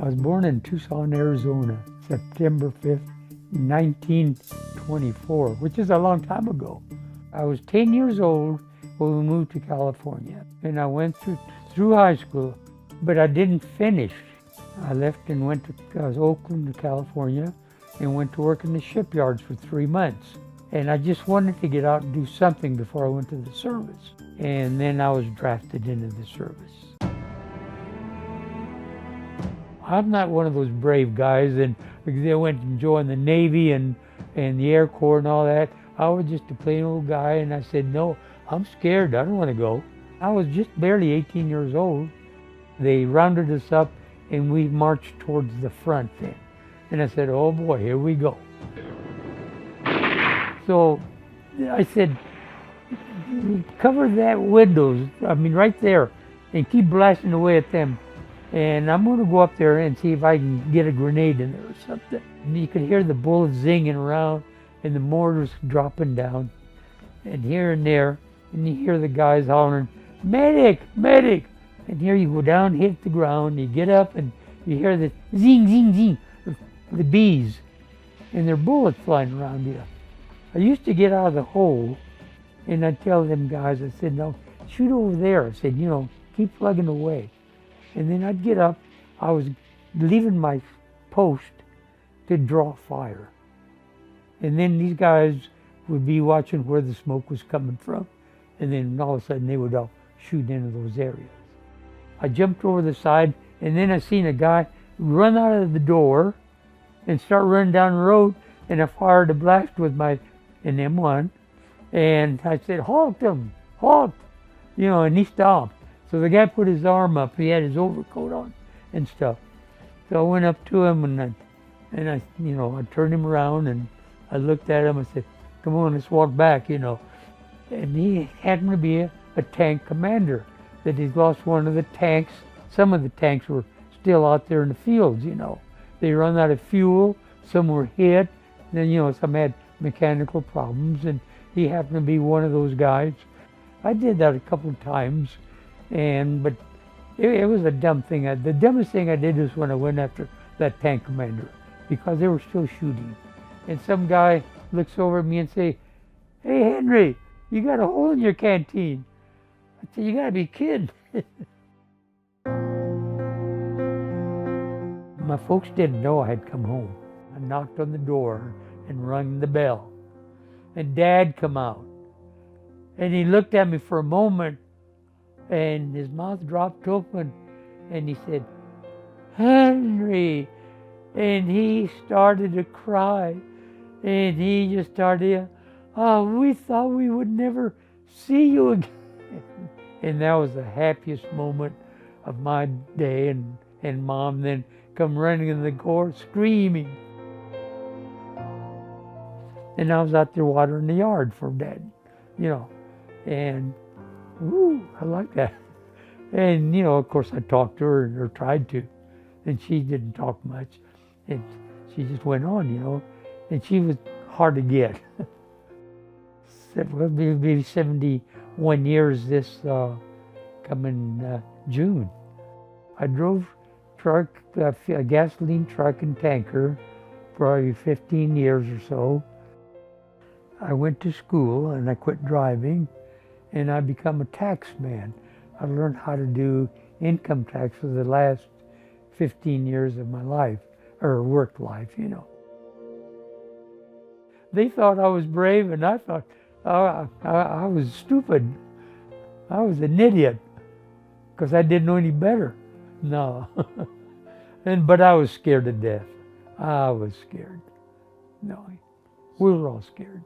I was born in Tucson, Arizona, September 5th, 1924, which is a long time ago. I was 10 years old when we moved to California, and I went through high school, but I didn't finish. I left and went to Oakland, California, and went to work in the shipyards for 3 months. And I just wanted to get out and do something before I went to the service. And then I was drafted into the service. I'm not one of those brave guys and they went and joined the Navy and the Air Corps and all that. I was just a plain old guy, and I said, no, I'm scared, I don't want to go. I was just barely 18 years old. They rounded us up and we marched towards the front then. And I said, oh boy, here we go. So I said, cover that windows, right there, and keep blasting away at them. And I'm going to go up there and see if I can get a grenade in there or something. And you could hear the bullets zinging around and the mortars dropping down and here and there. And you hear the guys hollering, medic, medic. And here you go down, hit the ground, you get up and you hear the zing, zing, zing, the bees. And there are bullets flying around you. I used to get out of the hole and I'd tell them guys, I said, no, shoot over there. I said, keep plugging away. And then I'd get up, I was leaving my post to draw fire. And then these guys would be watching where the smoke was coming from. And then all of a sudden they would all shoot into those areas. I jumped over the side and then I seen a guy run out of the door and start running down the road, and I fired a blast with an M1. And I said, halt him, halt, and he stopped. So the guy put his arm up, he had his overcoat on and stuff. So I went up to him and I turned him around and I looked at him and said, come on, let's walk back, And he happened to be a tank commander, that he'd lost one of the tanks. Some of the tanks were still out there in the fields, They run out of fuel, some were hit, then, some had mechanical problems, and he happened to be one of those guys. I did that a couple of times. But it was a dumb thing. The dumbest thing I did was when I went after that tank commander, because they were still shooting. And some guy looks over at me and say, hey Henry, you got a hole in your canteen. I said, you gotta be kidding. My folks didn't know I had come home. I knocked on the door and rung the bell. And Dad come out. And he looked at me for a moment, and his mouth dropped open, and he said, Henry. And he started to cry, and he just started, oh, we thought we would never see you again. And that was the happiest moment of my day, and Mom then come running in the door screaming. And I was out there watering the yard for Dad, and ooh, I like that. And, of course, I talked to her or tried to, and she didn't talk much. And she just went on, and she was hard to get. Maybe 71 years this coming June. I drove a gasoline truck and tanker for probably 15 years or so. I went to school and I quit driving, and I become a tax man. I learned how to do income tax for the last 15 years of my life, or work life, They thought I was brave, and I thought I was stupid. I was an idiot, because I didn't know any better. No. But I was scared to death. I was scared. No, we were all scared.